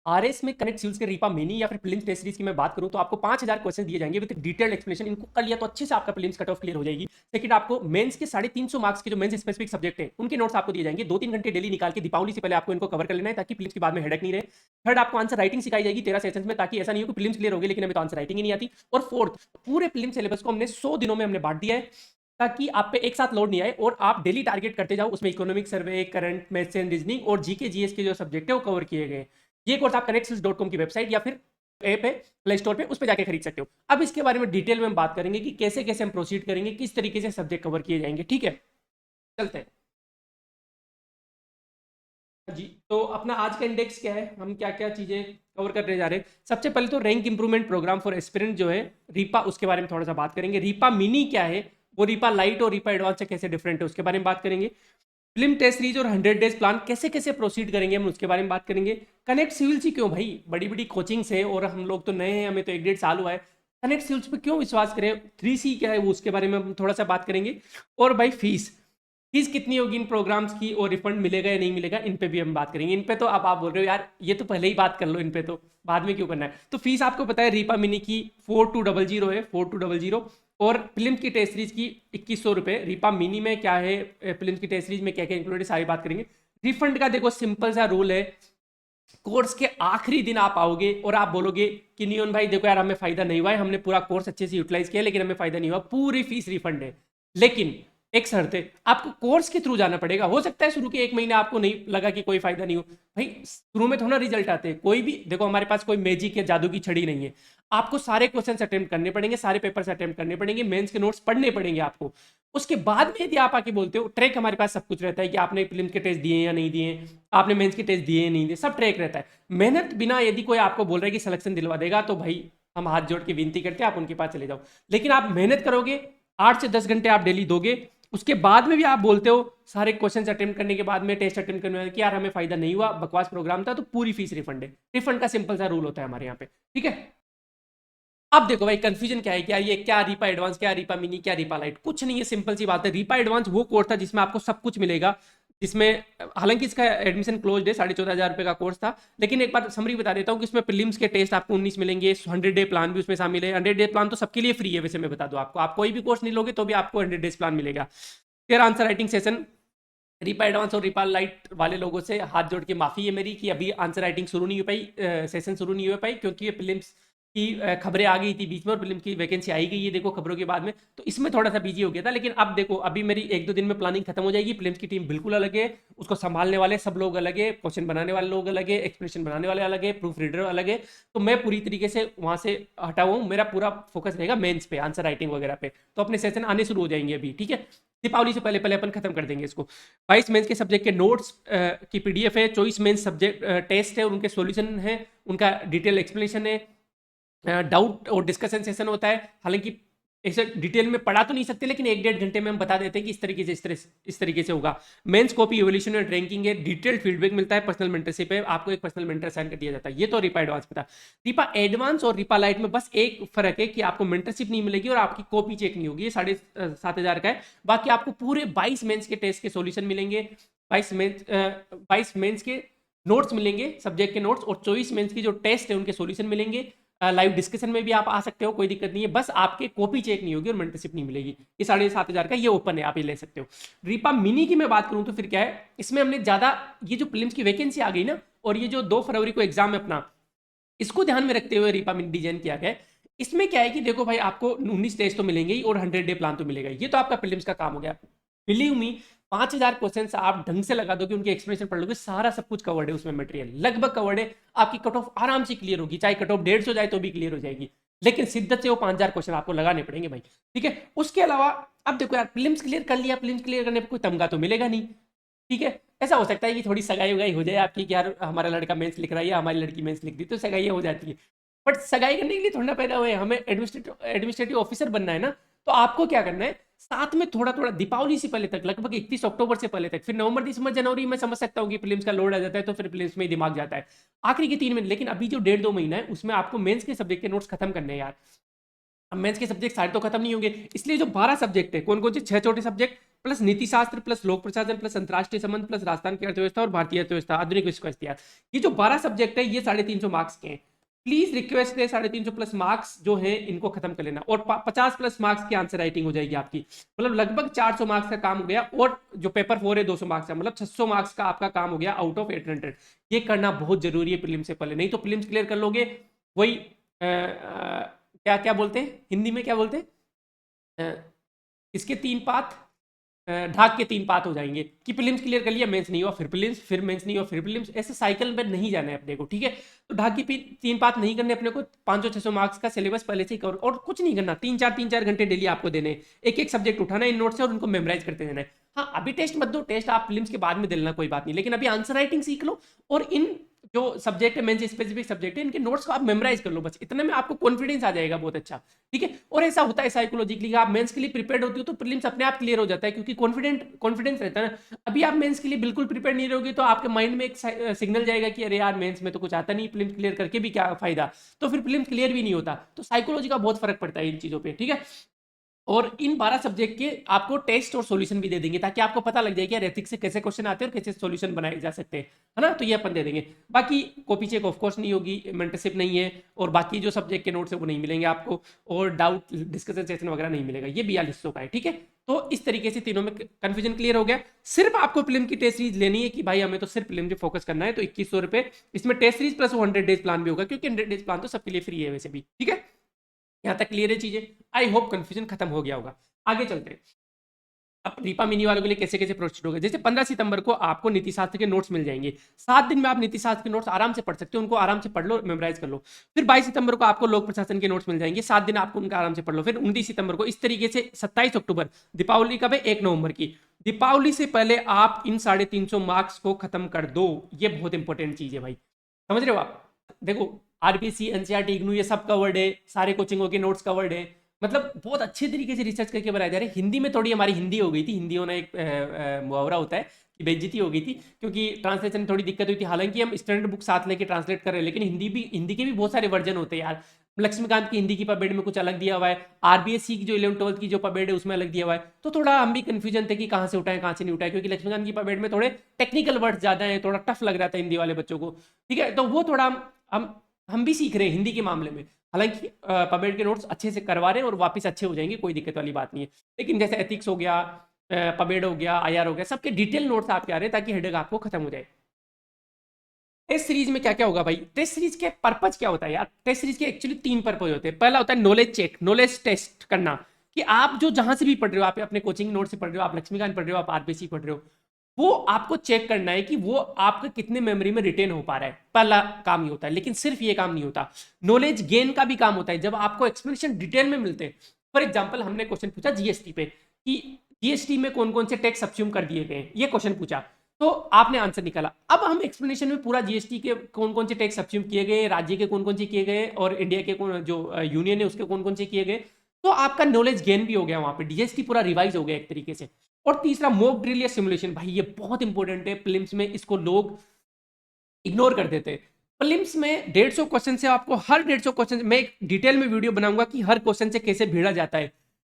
RS में connect civils के RIPA mini या फिर प्रीलिम्स टेस्ट सीरीज की मैं बात करूं तो आपको 5000 क्वेश्चन दिए जाएंगे विद डिटेल्ड एक्सप्लेनेशन। इनको कर लिया तो अच्छे से आपका प्रीलिम्स कट ऑफ क्लियर हो जाएगी। सेकंड, आपको मेंस के 350 मार्क्स के जो मेंस स्पेसिफिक सब्जेक्ट है उनके नोट्स आपको दिए जाएंगे। 2-3 घंटे डेली निकाल के दीपावली से पहले आपको इनको कवर कर लेना है ताकि प्रीलिम्स के बाद में हेडेक नहीं रहे। थर्ड, आपको आंसर राइटिंग सिखाई जाएगी 13 सेशंस में, ताकि ऐसा नहीं हो कि प्रीलिम्स क्लियर हो गई लेकिन हमें तो आंसर राइटिंग ही नहीं आती। और फोर्थ, पूरे प्रीलिम्स सिलेबस को हमने 100 दिनों में हमने बांट दिया है ताकि आप पे एक साथ लोड नहीं आए और आप डेली टारगेट करते जाओ। उसमें economic survey, current, maths and reasoning और जीके जीएस के जो सब्जेक्ट है वो कवर किए गए। ये कोर्स आप connectskills.com की वेबसाइट या फिर ऐप है प्ले स्टोर पे, उस पे जाके खरीद सकते हो। अब इसके बारे में डिटेल में हम बात करेंगे कि कैसे कैसे हम प्रोसीड करेंगे, किस तरीके से सब्जेक्ट कवर किए जाएंगे। ठीक है, चलते हैं जी। तो अपना आज का इंडेक्स क्या है, हम क्या क्या चीजें कवर करने जा रहे हैं। सबसे पहले तो rank improvement program for aspirant जो है रीपा, उसके बारे में थोड़ा सा बात करेंगे। रीपा मिनी क्या है, वो रीपा लाइट और रीपा एडवांस से कैसे डिफरेंट है उसके बारे में बात करेंगे। फिल्म टेस्ट सीरीज और 100 डेज प्लान कैसे कैसे प्रोसीड करेंगे हम उसके बारे में बात करेंगे। कनेक्ट सिविल से क्यों भाई, बड़ी बड़ी कोचिंग से और हम लोग तो नए हैं, हमें तो 1-1.5 साल हुआ है, कनेक्ट सिविल्स पे क्यों विश्वास करें। 3C क्या है वो उसके बारे में हम थोड़ा सा बात करेंगे। और भाई फीस फीस कितनी होगी इन प्रोग्राम्स की और रिफंड मिलेगा या नहीं मिलेगा, इन पे भी हम बात करेंगे। इन पे तो अब आप बोल रहे हो यार ये तो पहले ही बात कर लो, इन पे तो बाद में क्यों करना है। तो फीस आपको पता है रीपा मिनी की 4200 है, 4200। और फिल्म की टेस्ट सीरीज की 2100 रुपये। रीपा मिनी में क्या है, फिल्म की टेस्ट सीरीज में क्या क्या इंक्लूडेड है, सारी बात करेंगे। रिफंड का देखो सिंपल सा रूल है, कोर्स के आखिरी दिन आप आओगे और आप बोलोगे कि नियोन भाई देखो यार हमें फायदा नहीं हुआ है, हमने पूरा कोर्स अच्छे से यूटिलाइज किया लेकिन हमें फायदा नहीं हुआ, पूरी फीस रिफंड है। लेकिन एक शर्त है, आपको कोर्स के थ्रू जाना पड़ेगा। हो सकता है शुरू के 1 महीने आपको नहीं लगा कि कोई फायदा नहीं हो, भाई शुरू में थोड़ा रिजल्ट आते हैं। कोई भी देखो, हमारे पास कोई मैजिक या जादू की छड़ी नहीं है। आपको सारे क्वेश्चन अटेम्प्ट करने पड़ेंगे, सारे पेपर्स अटेम्प्ट करने पड़ेंगे, मेंस के नोट्स पढ़ने पड़ेंगे आपको। उसके बाद में यदि आप आके बोलते हो, ट्रैक हमारे पास सब कुछ रहता है कि आपने प्रीलिम्स के टेस्ट दिए या नहीं दिए, आपने मेंस के टेस्ट दिए या नहीं दिए, सब ट्रैक रहता है। मेहनत बिना यदि कोई आपको बोल रहा है कि सिलेक्शन दिलवा देगा तो भाई हम हाथ जोड़ के विनती करते हैं आप उनके पास चले जाओ। लेकिन आप मेहनत करोगे, 8 से 10 घंटे आप डेली दोगे, उसके बाद में भी आप बोलते हो सारे क्वेश्चन अटेम्प्ट करने के बाद में, टेस्ट अटेम्प्ट करने में कि यार हमें फायदा नहीं हुआ, बकवास प्रोग्राम था, तो पूरी फीस रिफंड है। रिफंड का सिंपल सा रूल होता है हमारे यहाँ पे। ठीक है, अब देखो भाई कंफ्यूजन क्या है, क्या ये क्या रीपा एडवांस, क्या रीपा मिनी, क्या रीपा लाइट, कुछ नहीं है, सिंपल सी बात है। रीपा एडवांस वो कोर्स था जिसमें आपको सब कुछ मिलेगा, जिसमें हालांकि इसका एडमिशन क्लोज है, 14,500 रुपए का कोर्स था। लेकिन एक बार समरी बता देता हूँ कि इसमें प्रीलिम्स के टेस्ट आपको 19 मिलेंगे, 100 डे प्लान भी उसमें शामिल है। 100 डे प्लान तो सबके लिए फ्री है वैसे, मैं बता दूं आपको, आप कोई भी कोर्स नहीं लोगे तो भी आपको 100 डेज प्लान मिलेगा। फिर answer writing session, RIPA advance और रीपा लाइट वाले लोगों से हाथ जोड़ के माफी है मेरी कि अभी आंसर राइटिंग शुरू नहीं हो पाई, सेशन शुरू नहीं हो पाई, क्योंकि ये प्रीलिम्स की खबरें आ गई थी बीच में और प्रीलिम्स की वैकेंसी आई गई है देखो खबरों के बाद में, तो इसमें थोड़ा सा बिजी हो गया था। लेकिन अब देखो अभी मेरी 1-2 दिन में प्लानिंग खत्म हो जाएगी। प्रीलिम्स की टीम बिल्कुल अलग है, उसको संभालने वाले सब लोग अलग है, क्वेश्चन बनाने वाले लोग अलग है, एक्सप्रेशन बनाने वाले अलग है, प्रूफ रीडर अलग है। तो मैं पूरी तरीके से वहां से हटा हुआ हूँ, मेरा पूरा फोकस रहेगा मेंस पे, आंसर राइटिंग वगैरह पे। तो अपने सेशन आने शुरू हो जाएंगे अभी। ठीक है, दीपावली से पहले पहले अपन खत्म कर देंगे इसको। 22 मेंस के सब्जेक्ट के नोट्स की पीडीएफ है, 24 मेंस सब्जेक्ट टेस्ट है और उनके सॉल्यूशन है, उनका डिटेल एक्सप्लेनेशन है, डाउट और डिस्कशन सेशन होता है। हालांकि ऐसे डिटेल में पढ़ा तो नहीं सकते लेकिन 1-1.5 घंटे में हम बता देते हैं कि इस तरीके से इस तरीके से होगा। Mains copy evaluation and ranking है, डिटेल्ड फीडबैक मिलता है, पर्सनल मेंटरशिप है, आपको एक पर्सनल मेंटर साइन कर दिया जाता है। ये तो रीपा एडवांस पता। रीपा एडवांस और रीपा लाइट में बस एक फर्क है कि आपको मेंटरशिप नहीं मिलेगी और आपकी कॉपी चेक नहीं होगी, ये 7,500 का है। बाकी आपको पूरे 22 मेंस के टेस्ट के सॉल्यूशन मिलेंगे, 22 मेंस के नोट्स मिलेंगे, सब्जेक्ट के नोट्स, और 24 मेंस की जो टेस्ट है उनके सॉल्यूशन मिलेंगे। लाइव डिस्कशन में भी आप आ सकते हो, कोई दिक्कत नहीं है, बस आपके कॉपी चेक नहीं होगी और मेंटरशिप नहीं मिलेगी। ये 7,500 का, ये ओपन है, आप ये ले सकते हो। रीपा मिनी की मैं बात करूं तो फिर क्या है, इसमें हमने ज्यादा ये जो प्रीलिम्स की वैकेंसी आ गई ना, और ये जो 2 फरवरी को एग्जाम है अपना, इसको ध्यान में रखते हुए रीपा मिनी डिजाइन किया गया है। इसमें क्या है कि देखो भाई आपको 19 टेस्ट तो मिलेंगे ही और 100 डे प्लान तो मिलेगा ही। ये तो आपका प्रीलिम्स का काम हो गया। बिलीव मी, 5,000 क्वेश्चन आप ढंग से लगा दोगे, उनके एक्सप्लेनेशन पढ़ लोगे, सारा सब कुछ कवर्ड है उसमें, मटेरियल लगभग कवर्ड है, आपकी कट ऑफ आराम से क्लियर होगी, चाहे कट ऑफ 150 जाए तो भी क्लियर हो जाएगी। लेकिन शिद्दत से वो 5,000 क्वेश्चन आपको लगाने पड़ेंगे भाई। ठीक है, उसके अलावा अब देखो यार, प्रीलिम्स क्लियर कर लिया, प्रीलिम्स क्लियर करने पर कोई तमगा तो मिलेगा नहीं। ठीक है, ऐसा हो सकता है कि थोड़ी सगाई वगाई हो जाए आपकी कि यार हमारा लड़का मेंस लिख रहा है या हमारी लड़की मेंस लिख दी, तो सगाई हो जाती है। बट सगाई करने के लिए थोड़ा ना पैदा हुए, हमें एडमिनिस्ट्रेटिव ऑफिसर बनना है ना। तो आपको क्या करना है, साथ में थोड़ा थोड़ा दीपावली से पहले तक, लगभग 31 अक्टूबर से पहले तक, फिर नवंबर दिसंबर जनवरी में समझ सकता हूँ कि प्रीलिम्स का लोड आ जाता है तो फिर प्रीलिम्स में ही दिमाग जाता है, आखिरी के 3 महीने। लेकिन अभी जो 1.5-2 महीना है उसमें आपको मेंस के सब्जेक्ट के नोट्स खत्म करने हैं यार। अब मेंस के सब्जेक्ट सारे तो खत्म नहीं होंगे, इसलिए जो 12 सब्जेक्ट है, कौन कौन से 6 छोटे सब्जेक्ट, प्लस नीति शास्त्र प्लस लोक प्रशासन प्लस अंतरराष्ट्रीय संबंध प्लस राजस्थान की अर्थव्यवस्था और भारतीय अर्थव्यवस्था आधुनिक विश्व का इतिहास। ये जो 12 सब्जेक्ट है ये 350 मार्क्स के हैं। प्लीज रिक्वेस्ट है 350 प्लस मार्क्स जो है इनको खत्म कर लेना, और 50 प्लस मार्क्स की आंसर राइटिंग हो जाएगी आपकी, मतलब लगभग 400 मार्क्स का काम हो गया। और जो पेपर 4 है 200 मार्क्स का, मतलब 600 मार्क्स का आपका काम हो गया आउट ऑफ 800। ये करना बहुत जरूरी है प्रीलिम्स से पहले, नहीं तो प्रीलिम्स क्लियर कर लोगे वही क्या क्या बोलते हैं हिंदी में, क्या बोलते हैं इसके 3 पात, ढाक के 3 पात हो जाएंगे कि प्रीलिम्स क्लियर कर लिया, मेंस नहीं हुआ, फिर प्रीलिम्स, फिर मेंस नहीं हुआ, फिर प्रीलिम्स, ऐसे साइकिल में नहीं जाना है अपने को, ठीक है। तो ढाक की 3 पात नहीं करने अपने को, 500-600 मार्क्स का सिलेबस पहले से ही कवर, और कुछ नहीं करना, 3-4 घंटे डेली आपको देने, एक एक सब्जेक्ट उठाना इन नोट से और उनको मेमोराइज करते देना है। हाँ अभी टेस्ट मत दो, टेस्ट आप प्रीलिम्स के बाद में दे लेना, कोई बात नहीं, लेकिन अभी आंसर राइटिंग सीख लो और इन जो सब्जेक्ट है मेंस स्पेसिफिक सब्जेक्ट है इनके नोट्स को आप मेमोराइज कर लो, बस इतने में आपको कॉन्फिडेंस आ जाएगा बहुत अच्छा, ठीक है। और ऐसा होता है साइकोलॉजिकली, आप मेंस के लिए प्रिपेयर्ड होती हो तो प्रीलिम्स अपने आप क्लियर हो जाता है, क्योंकि कॉन्फिडेंस रहता है ना। अभी आप मेंस के लिए बिल्कुल प्रिपेयर नहीं रहोगे तो आपके माइंड में एक सिग्नल जाएगा कि अरे यार मेंस में तो कुछ आता नहीं, प्रीलिम्स क्लियर करके भी क्या फायदा, तो फिर प्रीलिम्स क्लियर भी नहीं होता। तो साइकोलॉजी का बहुत फर्क पड़ता है इन चीजों पर, ठीक है। और इन 12 सब्जेक्ट के आपको टेस्ट और सॉल्यूशन भी दे देंगे, ताकि आपको पता लग जाए कि एथिक्स से कैसे क्वेश्चन आते हैं और कैसे सॉल्यूशन बनाए जा सकते हैं, है ना। तो ये अपन दे देंगे। बाकी कॉपी चेक ऑफ कोर्स नहीं होगी, मेंटरशिप नहीं है, और बाकी जो सब्जेक्ट के नोट्स है वो नहीं मिलेंगे आपको, और डाउट डिस्कशन सेशन वगैरह नहीं मिलेगा। ये 4200 का है, ठीक है। तो इस तरीके से तीनों में कंफ्यूजन क्लियर हो गया। सिर्फ आपको प्रीलिम की टेस्ट सीरीज लेनी है कि भाई हमें तो सिर्फ प्रीलिम पे फोकस करना है, तो 2100 रुपए इसमें test series plus 100 days plan भी होगा, क्योंकि 100 डेज प्लान तो सबके लिए फ्री है वैसे भी, ठीक है। यहाँ तक क्लियर है चीजें, आई होप कंफ्यूजन खत्म हो गया होगा। आगे चलते हैं, अब रीपा मिनी वालों के लिए कैसे कैसे प्रोसीड होगा। जैसे 15 सितंबर को आपको नीति शास्त्र के नोट्स मिल जाएंगे, 7 दिन में आप नीति शास्त्र के नोट्स आराम से पढ़ सकते हो, उनको आराम से पढ़ लो, मेमोराइज कर लो। फिर 22 सितंबर को आपको लोक प्रशासन के नोट्स मिल जाएंगे, 7 दिन आपको उनका आराम से पढ़ लो। फिर 29 सितंबर को, इस तरीके से 27 अक्टूबर दीपावली कब है, 1 नवंबर की, दीपावली से पहले आप इन 350 मार्क्स को खत्म कर दो। ये बहुत इंपॉर्टेंट चीज है भाई, समझ रहे हो आप। देखो आरबीसी, एनसीईआरटी, इग्नू ये सब कवर्ड है, सारे कोचिंगों के नोट्स कवर्ड है, मतलब बहुत अच्छे तरीके से रिसर्च करके बनाए जा रहे हैं। हिंदी में थोड़ी हमारी हिंदी हो गई थी, हिंदी होना एक मुहावरा होता है कि बेइज्जती हो गई थी, क्योंकि ट्रांसलेशन में थोड़ी दिक्कत हुई थी। हालांकि हम स्टैंडर्ड बुक साथ लेके ट्रांसलेट कर रहे हैं, लेकिन हिंदी के भी बहुत सारे वर्जन होते हैं यार। लक्ष्मीकांत की हिंदी की पबेड में कुछ अलग दिया हुआ है, आरबीएससी की जो 11th-12th की जो पबेड है उसमें अलग दिया हुआ है। तो थोड़ा हम भी कंफ्यूजन थे कि कहाँ से उठाएं कहाँ से नहीं उठाएं, क्योंकि लक्ष्मीकांत की पबेड में थोड़े टेक्निकल वर्ड्स ज्यादा है, थोड़ा टफ लग रहा था हिंदी वाले बच्चों को, ठीक है। तो वो थोड़ा हम भी सीख रहे हैं हिंदी के मामले में। हालांकि पबेड के नोट्स अच्छे से करवा रहे हैं और वापस अच्छे हो जाएंगे, कोई दिक्कत वाली बात नहीं है। लेकिन जैसे एथिक्स हो गया, पबेड हो गया, आईआर हो गया, सबके डिटेल नोट्स आपके आ रहे हैं ताकि हेडेक आपको खत्म हो जाए। टेस्ट सीरीज में क्या क्या होगा भाई, टेस्ट सीरीज के पर्पज क्या होता है यार। टेस्ट सीरीज के एक्चुअली 3 पर्पज होते हैं। पहला होता है नॉलेज चेक, नॉलेज टेस्ट करना, कि आप जो जहां से भी पढ़ रहे हो, आप अपने कोचिंग नोट से पढ़ रहे हो, आप लक्ष्मीकांत पढ़ रहे हो, आप आरबीसी पढ़ रहे हो, वो आपको चेक करना है कि वो आपका कितने मेमोरी में रिटेन हो पा रहा है। पहला काम ये होता है। लेकिन सिर्फ ये काम नहीं होता, नॉलेज गेन का भी काम होता है, जब आपको एक्सप्लेनेशन डिटेल में मिलते हैं। फॉर एग्जाम्पल हमने क्वेश्चन पूछा जीएसटी पे कि जीएसटी में कौन कौन से टैक्स सब्स्यूम कर दिए गए, ये क्वेश्चन पूछा, तो आपने आंसर निकाला। अब हम एक्सप्लेनेशन में पूरा जीएसटी के कौन कौन से टैक्स सब्स्यूम किए गए, राज्य के कौन कौन से किए गए, और इंडिया के कौन जो यूनियन है उसके कौन कौन से किए गए, तो आपका नॉलेज गेन भी हो गया, वहां पे जीएसटी पूरा रिवाइज हो गया एक तरीके से। और तीसरा मॉक ड्रिल या सिमुलेशन, भाई ये बहुत इंपॉर्टेंट है प्रीलिम्स में, इसको लोग इग्नोर कर देते हैं। प्रीलिम्स में 150 क्वेश्चन से आपको हर 150 क्वेश्चन, मैं एक डिटेल में वीडियो बनाऊंगा कि हर क्वेश्चन से कैसे भिड़ा जाता है।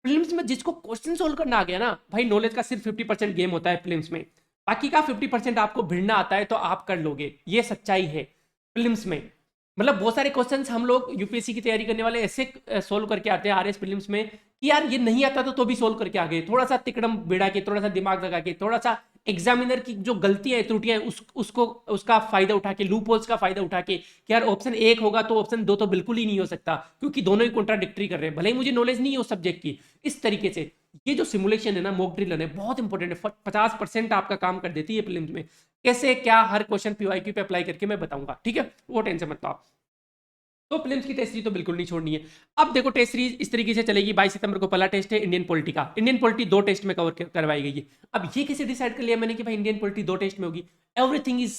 प्रीलिम्स में जिसको क्वेश्चन सोल्व करना आ गया ना भाई, नॉलेज का सिर्फ 50% गेम होता है प्रीलिम्स में, बाकी का 50% आपको भिड़ना आता है तो आप कर लोगे, ये सच्चाई है प्रीलिम्स में। मतलब बहुत सारे क्वेश्चंस हम लोग यूपीएससी की तैयारी करने वाले ऐसे सोल्व करके आते हैं आरएस प्रीलिम्स में कि यार ये नहीं आता तो भी सोल्व करके आ गए, थोड़ा सा तिकड़म बिड़ा के, थोड़ा सा दिमाग लगा के, थोड़ा सा एग्जामिनर की जो गलतियां त्रुटियां उसको उसका फायदा उठा के, लूप होल्स का फायदा उठा के कि यार ऑप्शन 1 होगा तो ऑप्शन 2 तो बिल्कुल ही नहीं हो सकता, क्योंकि दोनों ही कॉन्ट्राडिक्टरी कर रहे हैं, भले ही मुझे नॉलेज नहीं है उस सब्जेक्ट की। इस तरीके से ये जो सिमुलेशन है ना, मॉक ड्रिल है, बहुत इंपॉर्टेंट है, 50% आपका काम कर देती है प्रीलिम्स में। कैसे क्या हर क्वेश्चन पीवाईक्यू पे अप्लाई करके मैं बताऊंगा, ठीक है, वो टेंशन मत लो आप। तो प्रीलिम्स की टेस्ट सीरीज तो बिल्कुल नहीं छोड़नी है। अब देखो टेस्ट सीरीज इस तरीके से चलेगी। 22 सितंबर को पहला टेस्ट है इंडियन पॉलिटी का, इंडियन पॉलिटी 2 टेस्ट में कवर करवाई गई है। अब ये कैसे डिसाइड कर लिया मैंने कि भाई इंडियन पॉलिटी 2 टेस्ट में होगी, everything is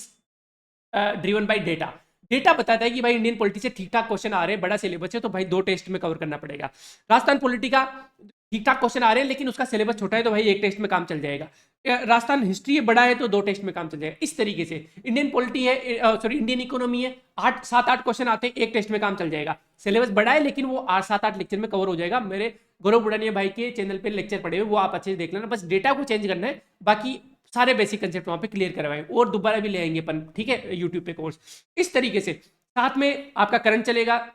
driven by data. Data बताता है कि भाई इंडियन पॉलिटी से ठीक ठाक क्वेश्चन आ रहे हैं, बड़ा सिलेबस है, तो भाई 2 टेस्ट में कवर करना पड़ेगा। राजस्थान पॉलिटी का ठीक ठाक क्वेश्चन आ रहे हैं लेकिन उसका सिलेबस छोटा है, तो भाई 1 टेस्ट में काम चल जाएगा। राजस्थान हिस्ट्री बड़ा है तो 2 टेस्ट में काम चल जाएगा। इस तरीके से इंडियन पॉलिटी है, सॉरी इंडियन इकोनॉमी है, 7-8 क्वेश्चन आते हैं, 1 टेस्ट में काम चल जाएगा। सिलेबस बड़ा है लेकिन वो 7-8 लेक्चर में कवर हो जाएगा, मेरे गौरव बुढ़ानिया भाई के चैनल पे लेक्चर पड़े हुए, वो आप अच्छे से देख लेना, बस डेटा को चेंज करना है, बाकी सारे बेसिक कंसेप्ट वहां पे क्लियर करवाएं और दोबारा भी ले आएंगे अपन, ठीक है, यूट्यूब पे कोर्स। इस तरीके से साथ में आपका करंट चलेगा,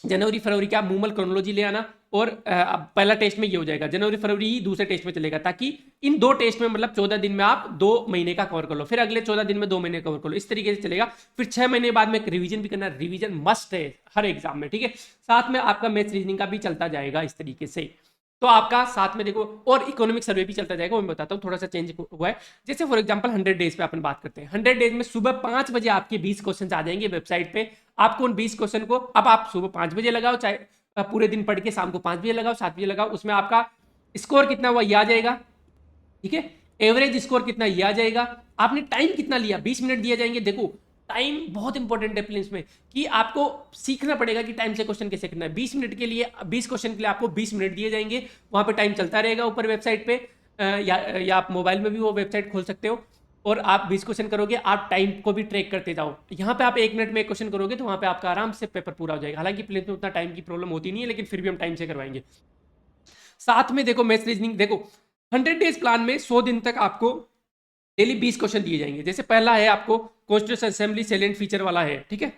जनवरी फरवरी का मूमल क्रोनोलॉजी ले आना, और अब पहला टेस्ट में ये हो जाएगा, जनवरी फरवरी ही दूसरे टेस्ट में चलेगा, ताकि इन 2 टेस्ट में मतलब 14 दिन में आप 2 महीने का कवर कर लो, फिर अगले 14 दिन में 2 महीने कवर कर लो, इस तरीके से चलेगा। फिर 6 महीने बाद में एक रिवीजन भी करना, रिवीजन मस्ट है हर एग्जाम में, ठीक है। साथ में आपका मैथ्स रीजनिंग का भी चलता जाएगा इस तरीके से। तो आपका साथ में देखो, और इकोनॉमिक सर्वे भी चलता जाएगा, वो मैं बताता हूँ, थोड़ा सा चेंज हुआ है। जैसे फॉर एग्जांपल 100 डेज पे अपन बात करते हैं, 100 डेज में सुबह 5 बजे आपके 20 क्वेश्चन आ जाएंगे वेबसाइट पे। आपको उन 20 क्वेश्चन को, अब आप सुबह 5 बजे लगाओ, चाहे पूरे दिन पढ़ के शाम को 5 बजे लगाओ, 7 बजे लगाओ, उसमें आपका स्कोर कितना हुआ ये आ जाएगा, ठीक है। एवरेज स्कोर कितना ये आ जाएगा, आपने टाइम कितना लिया, 20 मिनट दिए जाएंगे। देखो टाइम बहुत इंपॉर्टेंट है प्लीज में, कि आपको सीखना पड़ेगा कि टाइम से क्वेश्चन कैसे करना है। 20 मिनट के लिए, 20 क्वेश्चन के लिए आपको 20 मिनट दिए जाएंगे, वहां पे टाइम चलता रहेगा ऊपर वेबसाइट पे, या आप मोबाइल में भी वो वेबसाइट खोल सकते हो, और आप 20 क्वेश्चन करोगे, आप टाइम को भी ट्रैक करते जाओ। यहाँ पे आप 1 मिनट में 1 क्वेश्चन करोगे तो वहाँ पे आपका आराम से पेपर पूरा हो जाएगा। हालांकि प्लेन में उतना टाइम की प्रॉब्लम होती नहीं है, लेकिन फिर भी हम टाइम से करवाएंगे। साथ में देखो मैथ्स रीजनिंग, देखो 100 डेज प्लान में 100 दिन तक आपको डेली 20 क्वेश्चन दिए जाएंगे। जैसे पहला है आपको कॉन्स्टिट्यूशन असेंबली सैलेंट फीचर वाला है, ठीक है,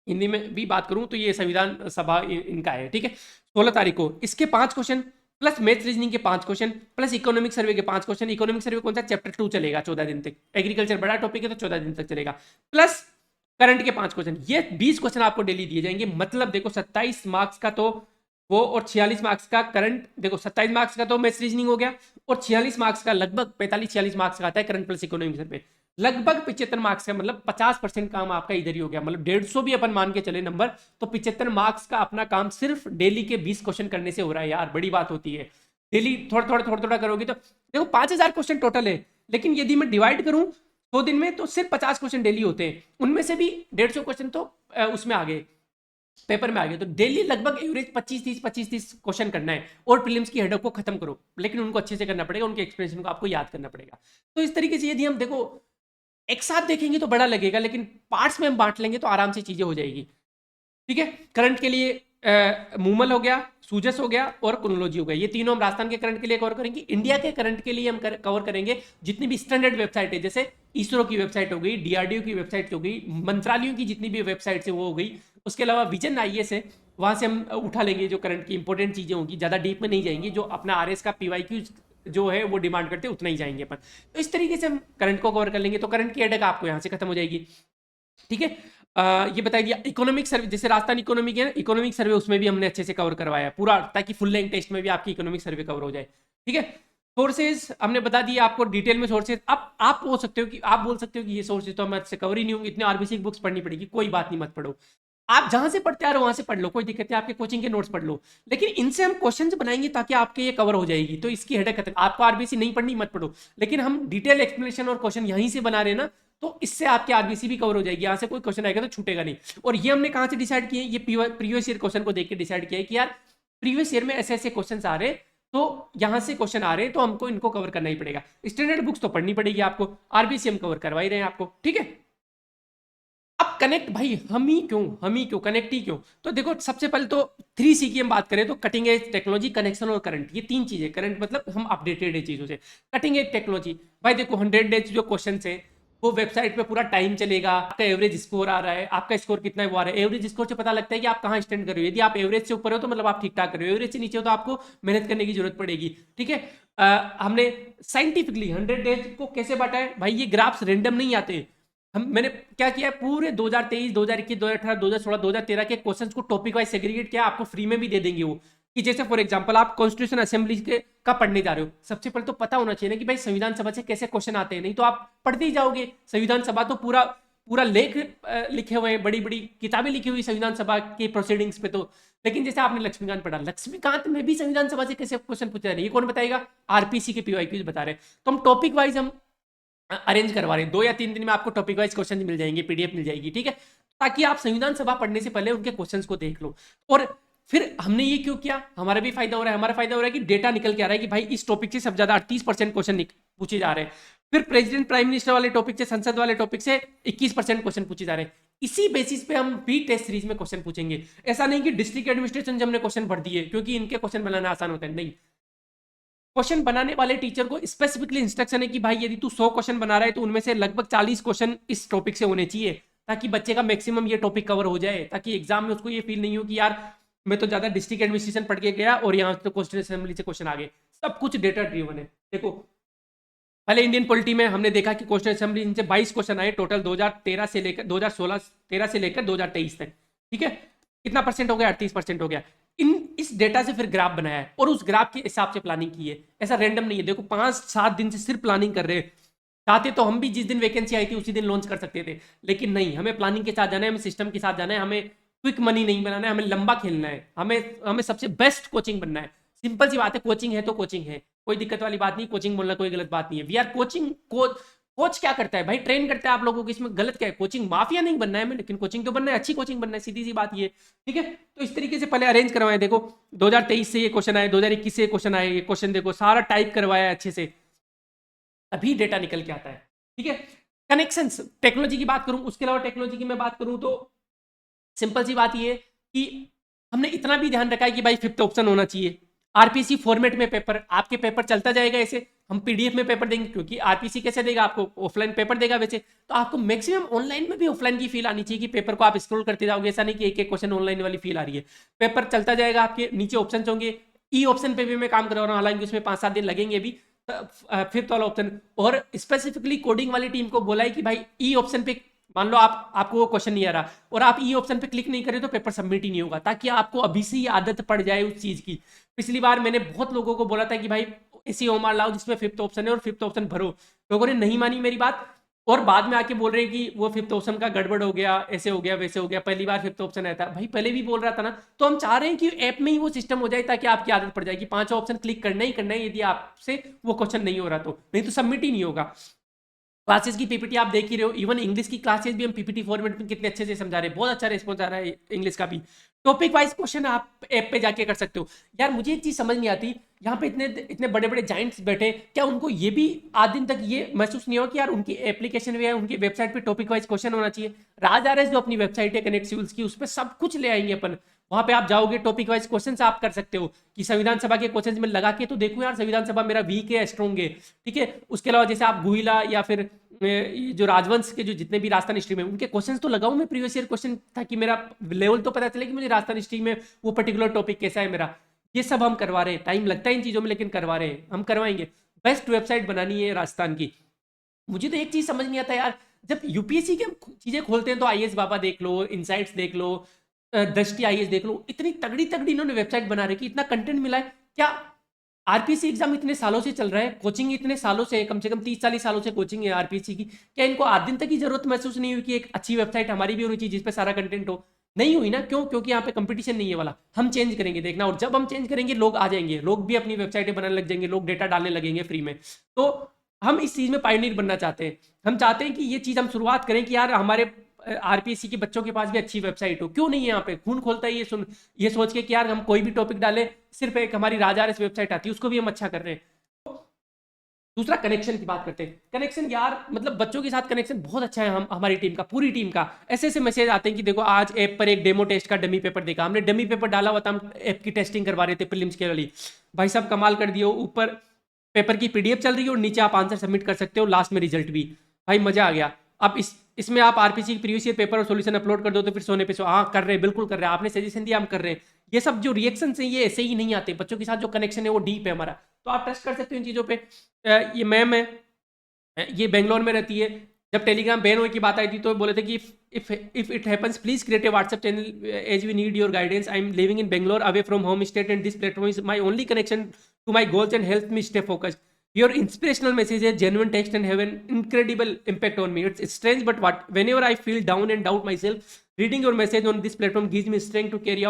हिंदी में भी बात करूं तो ये संविधान सभा इनका है, ठीक है, 16 तारीख को। इसके 5 क्वेश्चन प्लस मैथ्स रीजनिंग के 5 क्वेश्चन प्लस इकोनॉमिक सर्वे के 5 क्वेश्चन। इकोनॉमिक सर्वे कौन सा, चैप्टर 2 चलेगा 14 दिन तक, एग्रीकल्चर बड़ा टॉपिक है तो 14 दिन तक चलेगा, प्लस करंट के 5 क्वेश्चन। ये 20 क्वेश्चन आपको डेली दिए जाएंगे। मतलब देखो 27 मार्क्स का तो वो, और 46 मार्क्स का करंट। देखो 27 मार्क्स का तो मैथ्स रीजनिंग हो गया, और 46 मार्क्स का लगभग 45-46 मार्क्स का आता है करंट प्लस इकोनॉमिक सर्वे, लगभग 75 मार्क्स का, मतलब 50% काम आपका इधर ही हो गया। मतलब 150 भी अपन मान के चले नंबर, तो 75 मार्क्स का अपना काम सिर्फ डेली के 20 क्वेश्चन करने से हो रहा है यार, बड़ी बात होती है। डेली थोड़ा करोगे तो देखो 5000 क्वेश्चन टोटल है, लेकिन यदि मैं डिवाइड करूं 100 दिन में तो सिर्फ 50 क्वेश्चन डेली होते हैं, उनमें से भी 150 क्वेश्चन तो उसमें आ गए, पेपर में आ गए। तो डेली लगभग एवरेज 25-30 क्वेश्चन करना है, और प्रीलिम्स की हेडअप को खत्म करो, लेकिन उनको अच्छे से करना पड़ेगा, उनके एक्सप्लेनेशन को आपको याद करना पड़ेगा। तो इस तरीके से यदि हम देखो एक साथ देखेंगे तो बड़ा लगेगा, लेकिन पार्ट्स में हम बांट लेंगे तो आराम से चीजें हो जाएगी, ठीक है। करंट के लिए मूमल हो गया, सूजस हो गया, और क्रोनोलॉजी हो गया, ये तीनों हम राजस्थान के करंट के लिए कवर करेंगे। इंडिया के करंट के लिए हम कवर करेंगे जितनी भी स्टैंडर्ड वेबसाइट है, जैसे इसरो की वेबसाइट हो गई, डीआरडीओ की वेबसाइट हो गई, मंत्रालयों की जितनी भी वेबसाइट है वो हो गई। उसके अलावा विजन आईएएस है, वहां से हम उठा लेंगे जो करंट की इंपॉर्टेंट चीजें होंगी, ज्यादा डीप में नहीं जाएंगे, जो अपना आरएस का पीवाईक्यू जो है वो डिमांड करते हैं उतना ही जाएंगे अपन। तो इस तरीके से हम करंट को कवर कर लेंगे, तो करंट की हेडेक आपको यहाँ से खत्म हो जाएगी, ठीक है। ये बताया गया। इकोनॉमिक सर्वे, जैसे राजस्थान इकोनॉमिक है ना, इकोनॉमिक सर्वे उसमें भी हमने अच्छे से कवर करवाया पूरा, ताकि फुल लेंथ टेस्ट में भी आपकी इकोनॉमिक सर्वे कवर हो जाए, ठीक है। सोर्सेज हमने बता दिया आपको डिटेल में सोर्सेज। अब आप बोल सकते हो कि ये सोर्सेज तो हम अच्छे कवर ही नहीं होंगे, इतने आरबीसी बुक्स पढ़नी पड़ेगी। कोई बात नहीं, मत पढ़ो, आप जहां से पढ़ते आ रहे हो वहां से पढ़ लो, कोई दिक्कत नहीं, आपके कोचिंग के नोट्स पढ़ लो, लेकिन इनसे हम क्वेश्चंस बनाएंगे ताकि आपके ये कवर हो जाएगी। तो इसकी हेडेक खत्म। आपको आरबीसी नहीं पढ़नी, मत पढ़ो, लेकिन हम डिटेल एक्सप्लेनेशन और क्वेश्चन यहीं से बना रहे हैं ना, तो इससे आपकी आरबीसी भी कवर हो जाएगी। यहाँ से कोई क्वेश्चन आएगा तो छूटेगा नहीं। और ये हमने कहां से डिसाइड किए, ये प्रीवियस ईयर क्वेश्चन को देख के डिसाइड किया है कि यार प्रीवियस ईयर में ऐसे ऐसे क्वेश्चन आ रहे, तो यहां से क्वेश्चन आ रहे, तो हमको इनको कवर करना ही पड़ेगा। स्टैंडर्ड बुक्स तो पढ़नी पड़ेगी आपको, आरबीसी हम कवर करवा ही रहे हैं आपको, ठीक है। अब कनेक्ट भाई, हम ही क्यों कनेक्ट ही क्यों। तो देखो सबसे पहले तो 3C की हम बात करें तो कटिंग एज टेक्नोलॉजी, कनेक्शन और करंट, ये 3 चीजें। करंट मतलब हम अपडेटेड है चीजों से, कटिंग एज टेक्नोलॉजी भाई देखो 100 डेज जो क्वेश्चन है वो वेबसाइट पे पूरा टाइम चलेगा, आपका एवरेज स्कोर आ रहा है, आपका स्कोर कितना है वो आ रहा है। एवरेज स्कोर से पता लगता है कि आप कहाँ स्टैंड कर रहे हो। यदि आप एवरेज से ऊपर हो तो मतलब आप ठीक ठाक कर रहे हो, एवरेज से नीचे हो तो आपको मेहनत करने की जरूरत पड़ेगी, ठीक है। हमने साइंटिफिकली 100 डेज को कैसे बांटा है भाई, ये ग्राफ्स रेंडम नहीं आते। मैंने क्या किया है, पूरे 2023, 2021, 2018, 2016, 2013 के क्वेश्चंस को टॉपिक वाइज सेग्रीगेट किया, आपको फ्री में भी दे देंगे वो। कि जैसे फॉर एग्जांपल आप कॉन्स्टिट्यूशन असेंबली के का पढ़ने जा रहे हो, सबसे पहले तो पता होना चाहिए ना कि भाई संविधान सभा से कैसे क्वेश्चन आते हैं, नहीं तो आप पढ़ते ही जाओगे। संविधान सभा तो पूरा पूरा लेख लिखे हुए हैं, बड़ी बड़ी किताबें लिखी हुई संविधान सभा के प्रोसीडिंग्स पे। तो लेकिन जैसे आपने लक्ष्मीकांत पढ़ा, लक्ष्मीकांत में भी संविधान सभा से कैसे क्वेश्चन पूछे जा रहे हैं, ये कौन बताएगा, आरपीसी के पीवाईक्यूज बता रहे हैं। तो हम टॉपिक वाइज हम अरेंज करवा रहे हैं, 2 या 3 दिन में आपको टॉपिक वाइज क्वेश्चन मिल जाएंगे, पीडीएफ मिल जाएगी, ठीक है, ताकि आप संविधान सभा पढ़ने से पहले उनके क्वेश्चंस को देख लो। और फिर हमने ये क्यों किया, हमारा भी फायदा हो रहा है। हमारा फायदा हो रहा है कि डेटा निकल के आ रहा है कि भाई इस टॉपिक से सबसे ज्यादा 38% क्वेश्चन पूछे जा रहे हैं। फिर प्रेसिडेंट प्राइम मिनिस्टर वाले टॉपिक से, संसद वाले टॉपिक से 21% क्वेश्चन पूछे जा रहे हैं। इसी बेसिस पे हम भी टेस्ट सीरीज में क्वेश्चन पूछेंगे। ऐसा नहीं कि डिस्ट्रिक्ट एडमिनिस्ट्रेशन से हमने क्वेश्चन पढ़ दिए क्योंकि इनके क्वेश्चन बनाना आसान होता है, नहीं। क्वेश्चन बनाने वाले टीचर को स्पेसिफिकली इंस्ट्रक्शन है कि भाई यदि तू 100 क्वेश्चन बना रहा है तो उनमें से लगभग 40 क्वेश्चन इस टॉपिक से होने चाहिए, ताकि बच्चे का मैक्सिमम ये टॉपिक कवर हो जाए, ताकि एग्जाम में उसको ये फील नहीं हो कि यार मैं तो ज्यादा डिस्ट्रिक्ट एडमिनिस्ट्रेशन पढ़ के गया और यहाँ तो क्वेश्चन असेंबली से क्वेश्चन आ गए। सब कुछ डेटा ड्रिवन है। देखो पहले इंडियन पॉलिटी में हमने देखा कि क्वेश्चन असेंबली इनसे 22 क्वेश्चन आए टोटल 2013 से लेकर 2016 13 से लेकर 2023 तक। ठीक है, कितना परसेंट हो गया? 38% हो गया। इस डेटा से फिर ग्राफ बनाया है और उस ग्राफ के हिसाब से प्लानिंग की है। ऐसा रैंडम नहीं है। देखो 5-7 दिन से सिर्फ प्लानिंग कर रहे हैं। चाहते तो हम भी जिस दिन वैकेंसी आई थी उसी दिन लॉन्च कर सकते थे, लेकिन नहीं, हमें प्लानिंग के साथ जाना है, हमें सिस्टम के साथ जाना है, हमें क्विक मनी नहीं बनाना है, हमें लंबा खेलना है, हमें हमें सबसे बेस्ट कोचिंग बनना है। सिंपल सी बात है, कोचिंग है तो कोचिंग है, कोई दिक्कत वाली बात नहीं। कोचिंग बोलना कोई गलत बात नहीं है। We are coaching. कोच क्या करता है भाई? ट्रेन करता है आप लोगों को। इसमें गलत क्या है? कोचिंग माफिया नहीं बनना है हमें, लेकिन कोचिंग तो बनना है, अच्छी कोचिंग बनना है, सीधी सी बात ये। ठीक है, तो इस तरीके से पहले अरेंज करवाए। देखो 2023 से ये क्वेश्चन आए, 2021 से ये क्वेश्चन आए, ये क्वेश्चन देखो सारा टाइप करवाया अच्छे से, अभी डेटा निकल के आता है। ठीक है, कनेक्शंस, टेक्नोलॉजी की बात करूं, उसके अलावा टेक्नोलॉजी की मैं बात करूं तो सिंपल सी बात ये कि हमने इतना भी ध्यान रखा है कि भाई 5th ऑप्शन होना चाहिए। आरपीसी फॉर्मेट में पेपर, आपके पेपर चलता जाएगा ऐसे, हम पीडीएफ में पेपर देंगे, क्योंकि आरपीसी कैसे देगा आपको? ऑफलाइन पेपर देगा वैसे, तो आपको मैक्सिमम ऑनलाइन में भी ऑफलाइन की फील आनी चाहिए कि पेपर को आप स्क्रॉल करते जाओगे। ऐसा नहीं कि एक एक क्वेश्चन ऑनलाइन वाली फील आ रही है। पेपर चलता जाएगा, आपके नीचे ऑप्शन होंगे। ई ऑप्शन पे भी मैं काम कर रहा हूँ, हालांकि उसमें 5-7 दिन लगेंगे भी। 5th वाला ऑप्शन, और स्पेसिफिकली कोडिंग वाली टीम को बोला है कि भाई ई ऑप्शन पे मान लो आपको वो क्वेश्चन नहीं आ रहा और आप ई ऑप्शन पे क्लिक नहीं करें तो पेपर सबमिट ही नहीं होगा, ताकि आपको अभी से ही आदत पड़ जाए उस चीज की। पिछली बार मैंने बहुत लोगों को बोला था कि भाई ऐसी ओमार लाओ जिसमें 5th ऑप्शन है और 5th ऑप्शन भरो। लोगों ने नहीं मानी मेरी बात, और बाद में आके बोल रहे हैं कि वो 5th ऑप्शन का गड़बड़ हो गया, ऐसे हो गया, वैसे हो गया। पहली बार 5th ऑप्शन आया था भाई, पहले भी बोल रहा था ना। तो हम चाह रहे हैं कि ऐप में ही वो सिस्टम हो जाए, ताकि आपकी आदत पड़ जाए कि 5 ऑप्शन क्लिक करना ही करना है, यदि आपसे वो क्वेश्चन नहीं हो रहा तो, नहीं तो सबमिट ही नहीं होगा। क्लासेस की पीपीटी आप देख ही रहे हो, इवन इंग्लिश की क्लासेस भी हम पीपीटी फॉर्मेट में कितने अच्छे से समझा रहे हैं, बहुत अच्छा रिस्पॉन्स आ रहा है इंग्लिश का भी। टॉपिक वाइज क्वेश्चन आप ऐप पे जाके कर सकते हो। यार मुझे एक चीज समझ नहीं आती, यहाँ पे इतने इतने बड़े बड़े जाइंट्स बैठे, क्या उनको ये भी आज दिन तक ये महसूस नहीं हो कि यार उनकी एप्लीकेशन में, उनकी वेबसाइट पे टॉपिक वाइज क्वेश्चन होना चाहिए? राज आर एस जो अपनी वेबसाइट है कनेक्ट सिविल्स की, उस पर सब कुछ ले आएंगे अपन। वहां पे आप जाओगे, टॉपिक वाइज क्वेश्चन आप कर सकते हो कि संविधान सभा के क्वेश्चन में लगा के तो देखो यार संविधान सभा मेरा वीक है स्ट्रॉन्ग है। ठीक है, उसके अलावा जैसे आप गुहिला या फिर जो राजवंश के जो जितने भी राजस्थान हिस्ट्री में उनके क्वेश्चंस तो लगाऊं मैं प्रीवियस ईयर क्वेश्चन, ताकि मेरा लेवल तो पता चले कि मुझे राजस्थान हिस्ट्री में वो पर्टिकुलर टॉपिक कैसा है मेरा। ये सब हम करवा रहे हैं, टाइम लगता है इन चीजों में, लेकिन करवा रहे हैं, हम करवाएंगे। बेस्ट वेबसाइट बनानी है राजस्थान की। मुझे तो एक चीज समझ नहीं आता यार, जब यूपीएससी के चीजें खोलते हैं तो आईएएस बाबा देख लो, इनसाइट्स देख लो, दृष्टि आईएएस देख लो, इतनी तगड़ी तगड़ी इन्होंने वेबसाइट बना रखी, इतना कंटेंट मिला है। क्या आरपीसी एग्जाम इतने सालों से चल रहा है, कोचिंग इतने सालों से, कम से कम 30-40 सालों से कोचिंग है आरपीसी की, क्या इनको आज दिन तक की जरूरत महसूस नहीं हुई कि एक अच्छी वेबसाइट हमारी भी होनी चाहिए जिसपे सारा कंटेंट हो? नहीं हुई ना, क्यों? क्योंकि यहाँ पे कंपटीशन नहीं है वाला। हम चेंज करेंगे, देखना, और जब हम चेंज करेंगे लोग आ जाएंगे, लोग भी अपनी वेबसाइटें बनाने लग जाएंगे, लोग डेटा डालने लगेंगे फ्री में। तो हम इस चीज में पायनियर बनना चाहते हैं। हम चाहते हैं कि ये चीज हम शुरुआत करें कि यार हमारे आरपीएससी के बच्चों के पास भी अच्छी वेबसाइट हो। क्यों नहीं है? यहाँ पे खून खोलता है ये सोच के कि यार हम कोई भी टॉपिक डालें, सिर्फ एक हमारी राजा इस वेबसाइट आती है, उसको भी हम अच्छा कर रहे हैं। दूसरा कनेक्शन की बात करते हैं। कनेक्शन यार मतलब बच्चों के साथ कनेक्शन बहुत अच्छा है हम हमारी टीम का, पूरी टीम का। ऐसे ऐसे मैसेज आते हैं कि देखो आज ऐप पर एक डेमो टेस्ट का डमी पेपर देखा हमने, डमी पेपर डाला हुआ था, हम ऐप की टेस्टिंग करवा रहे थे प्रीलिम्स के वाली। भाई साहब कमाल कर दियो, ऊपर पेपर की पीडीएफ चल रही है और नीचे आप आंसर सबमिट कर सकते हो, लास्ट में रिजल्ट भी। भाई मजा आ गया। अब इसमें आप आरपीसी की प्रीवियस ईयर पेपर और सॉल्यूशन अपलोड कर दो तो फिर सोने पे सो, हाँ कर रहे हैं, बिल्कुल कर रहे हैं, आपने सजेशन दिया हम कर रहे हैं। ये सब जो रिएक्शन है ये ऐसे ही नहीं आते, बच्चों के साथ जो कनेक्शन है वो डीप है हमारा, तो आप ट्रस्ट कर सकते हो इन चीज़ों पे। ये मैम है, ये बेंगलोर में रहती है। जब टेलीग्राम बैन होने की बात आई थी तो बोले थे कि if it happens please create a WhatsApp channel as we need your guidance. I am living in Bangalore away from home state and this platform is my only connection to my goals and help me stay focused. Your inspirational messages, genuine text, and have an incredible impact on me. It's strange, but whenever I feel down and doubt myself, reading your message on this platform gives me strength to carry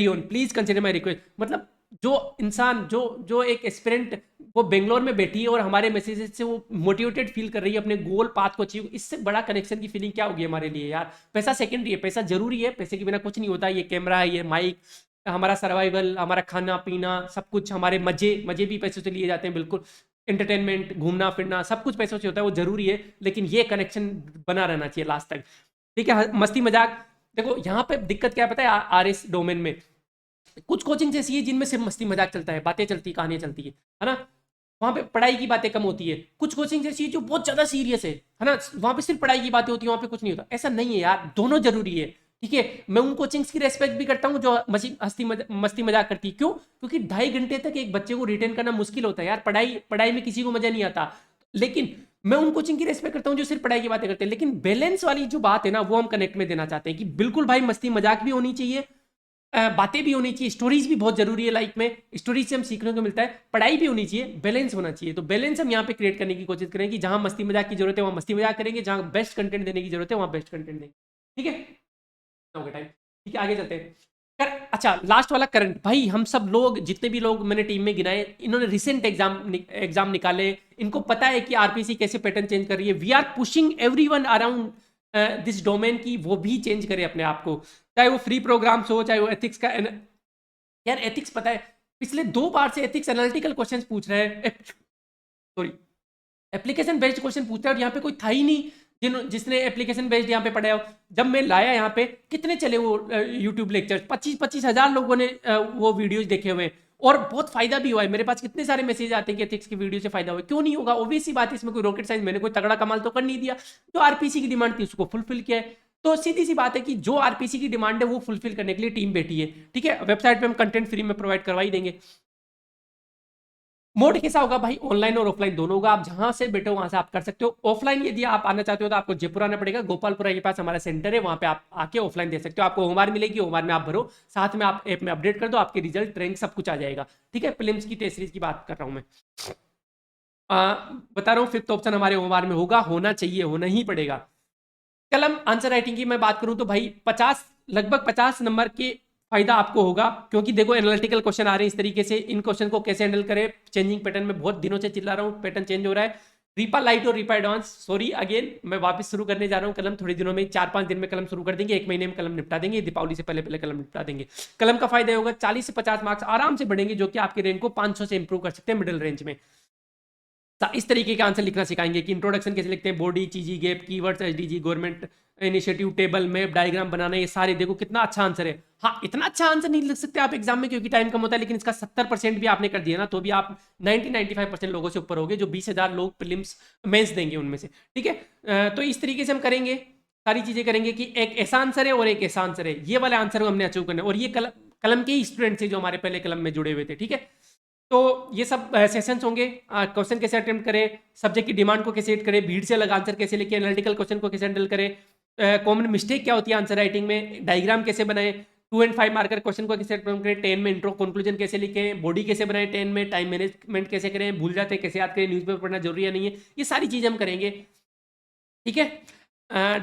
on. Please consider my request. मतलब जो इंसान जो एक aspirant वो बेंगलोर में बैठी है और हमारे मैसेजेस से वो मोटिवेटेड फील कर रही है अपने गोल पाथ को अचीव, इससे बड़ा कनेक्शन की फीलिंग क्या होगी हमारे लिए यार? पैसा सेकेंडरी है, पैसा जरूरी है, पैसे के बिना कुछ नहीं होता। ये कैमरा है, ये माइक, हमारा सर्वाइवल, हमारा खाना पीना, सब कुछ, हमारे मजे भी पैसों से लिए जाते हैं, बिल्कुल। एंटरटेनमेंट, घूमना फिरना, सब कुछ पैसों से होता है, वो जरूरी है, लेकिन ये कनेक्शन बना रहना चाहिए लास्ट तक। ठीक है, मस्ती मजाक। देखो यहाँ पे दिक्कत क्या है पता है, आरएस डोमेन में कुछ कोचिंग ऐसी है जिनमें सिर्फ मस्ती मजाक चलता है, बातें चलती, कहानियां चलती है ना, वहाँ पे पढ़ाई की बातें कम होती है। कुछ कोचिंग ऐसी है जो बहुत ज्यादा सीरियस है ना, वहाँ पे सिर्फ पढ़ाई की बातें होती है, वहाँ पे कुछ नहीं होता। ऐसा नहीं है यार, दोनों जरूरी है। ठीक है, मैं उन कोचिंग्स की रेस्पेक्ट भी करता हूँ जो मस्ती मजाक करती है। क्यों? क्योंकि 2.5 घंटे तक एक बच्चे को रिटेन करना मुश्किल होता है यार, पढ़ाई पढ़ाई में किसी को मजा नहीं आता। लेकिन मैं उन कोचिंग की रेस्पेक्ट करता हूँ जो सिर्फ पढ़ाई की बातें करते हैं, लेकिन बैलेंस वाली जो बात है ना, वो हम कनेक्ट में देना चाहते हैं कि बिल्कुल भाई मस्ती मजाक भी होनी चाहिए, बातें भी होनी चाहिए, स्टोरीज भी बहुत जरूरी है लाइफ में, स्टोरीज से हम सीखने को मिलता है, पढ़ाई भी होनी चाहिए, बैलेंस होना चाहिए। तो बैलेंस हम यहाँ पे क्रिएट करने की कोशिश करें कि जहां मस्ती मजाक की जरूरत है वहां मस्ती मजाक करेंगे, जहां बेस्ट कंटेंट देने की जरूरत है वहां बेस्ट कंटेंट देंगे। ठीक है, हो गया टाइम। ठीक है, आगे चलते हैं। अच्छा, लास्ट वाला करंट। भाई हम सब लोग, जितने भी लोग मैंने टीम में गिनाए, इन्होंने रिसेंट एग्जाम निकाले, इनको पता है कि आरपीसी कैसे पैटर्न चेंज कर रही है। We are pushing everyone around this domain की वो भी चेंज करे अपने आप को, चाहे वो फ्री प्रोग्राम्स हो, चाहे वो एथिक्स का। यार एथिक्स पता है, पिछले 2 बार से एथिक्स एनालिटिकल क्वेश्चंस पूछ रहे हैं, सॉरी एप्लीकेशन बेस्ड क्वेश्चन पूछता है, और यहाँ पे कोई था ही नहीं जिसने एप्लीकेशन बेस्ड यहाँ पे पढ़ाया हो। जब मैं लाया यहाँ पे, कितने चले वो यूट्यूब लेक्चर, 25-25 हजार लोगों ने वो वीडियोज देखे हुए हैं, और बहुत फायदा भी हुआ है। मेरे पास कितने सारे मैसेज आते हैं कि एथिक्स की वीडियो से फायदा हुआ, क्यों नहीं होगा? ऑब्वियस सी बात है, इसमें कोई रॉकेट साइंस, मैंने कोई तगड़ा कमाल तो कर नहीं दिया। जो आरपीसी की डिमांड थी उसको फुलफिल किया है। तो सीधी सी बात है कि जो आरपीसी की डिमांड है वो फुलफिल करने के लिए टीम बैठी है। ठीक है, वेबसाइट पे हम कंटेंट फ्री में प्रोवाइड करवा ही देंगे। मोड कैसा होगा भाई? ऑनलाइन और ऑफलाइन दोनों होगा, आप जहां से बैठो वहां से आप कर सकते हो। ऑफलाइन यदि आप आना चाहते हो तो आपको जयपुर आना पड़ेगा, गोपालपुरा के पास हमारा सेंटर है, वहां पे आप आके ऑफलाइन दे सकते हो। आपको होमवार मिलेगी, होमवार में आप भरो, साथ में आप ऐप में अपडेट कर दो, आपके रिजल्ट रैंक सब कुछ आ जाएगा। ठीक है, प्रीलिम्स की टेस्ट सीरीज की बात कर रहा हूं मैं। बता रहा हूँ, फिफ्थ ऑप्शन हमारे होमवार में होगा, होना चाहिए, होना ही पड़ेगा। कलम आंसर राइटिंग की मैं बात करूं तो भाई 50, लगभग 50 नंबर के फायदा आपको होगा, क्योंकि देखो एनालिटिकल क्वेश्चन आ रहे हैं इस तरीके से। इन क्वेश्चन को कैसे हैंडल करें, चेंजिंग पैटर्न में बहुत दिनों से चिल्ला रहा हूं, पैटर्न चेंज हो रहा है। रीपा लाइट और रीपा एडवांस, सॉरी अगेन, मैं वापस शुरू करने जा रहा हूं कलम थोड़ी दिनों में, 4-5 दिन में कलम शुरू कर देंगे, 1 महीने में कलम निपटा देंगे, दीपावली से पहले पहले कलम निपटा देंगे। कलम का फायदा होगा 40 से 50 मार्क्स आराम से बढ़ेंगे, जो कि आपके रैंक को 500 से इंप्रूव कर सकते हैं मिडिल रेंज में। इस तरीके के आंसर लिखना सिखाएंगे कि इंट्रोडक्शन कैसे लिखते हैं, बॉडी, चीजी, gap, keywords, SDG, government initiative, table, map, diagram बनाना, ये सारे देखो कितना अच्छा आंसर है। हाँ, इतना अच्छा आंसर नहीं लिख सकते आप एग्जाम में क्योंकि टाइम कम होता है, लेकिन इसका 70% भी आपने कर दिया ना, तो भी आप 90-95% लोगों से ऊपर होगे, जो 20,000 लोग प्रीलिम्स मेंस देंगे उनमें से। ठीक है, तो इस तरीके से हम करेंगे, सारी चीजें करेंगे कि एक ऐसा आंसर है और एक ऐसा आंसर है, ये वाले आंसर को हमने अचीव करना है। और ये कलम के ही स्टूडेंट थे जो हमारे पहले कलम में जुड़े हुए थे। ठीक है, तो ये सब सेशंस होंगे। क्वेश्चन कैसे अटेम्प्ट करें, सब्जेक्ट की डिमांड को कैसे हिट करें, भीड़ से अलग आंसर कैसे लिखें, एनालिटिकल क्वेश्चन को कैसे हैंडल करें, कॉमन मिस्टेक क्या होती है आंसर राइटिंग में, डायग्राम कैसे बनाएं, 2 and 5 मार्कर क्वेश्चन को कैसे अटेम्प्ट करें, 10 में इंट्रो कंक्लूजन कैसे लिखें, बॉडी कैसे बनाएं 10 में, टाइम मैनेजमेंट कैसे करें, भूल जाते हैं कैसे याद करें, न्यूज़पेपर पढ़ना जरूरी है नहीं है, ये सारी चीज़ें हम करेंगे। ठीक है,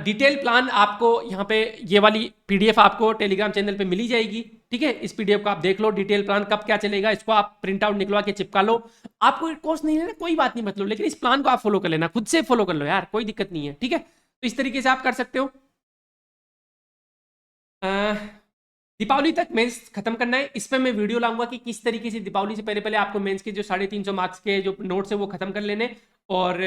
डिटेल प्लान आपको यहाँ पे, ये वाली पीडीएफ आपको टेलीग्राम चैनल पे मिली जाएगी। ठीक है, इस पीडीएफ को आप देख लो, डिटेल प्लान कब क्या चलेगा इसको आप प्रिंट आउट निकलवा के चिपका लो। आपको कोर्स नहीं लेना कोई बात नहीं, मतलब, लेकिन इस प्लान को आप फॉलो कर लेना, खुद से फॉलो कर लो यार, कोई दिक्कत नहीं है। ठीक है, तो इस तरीके से आप कर सकते हो। दीपावली तक मेंस खत्म करना है, इस पर मैं वीडियो लाऊंगा कि किस तरीके से दीपावली से पहले पहले आपको मेंस के जो 350 मार्क्स के जो नोट्स है वो खत्म कर लेने। और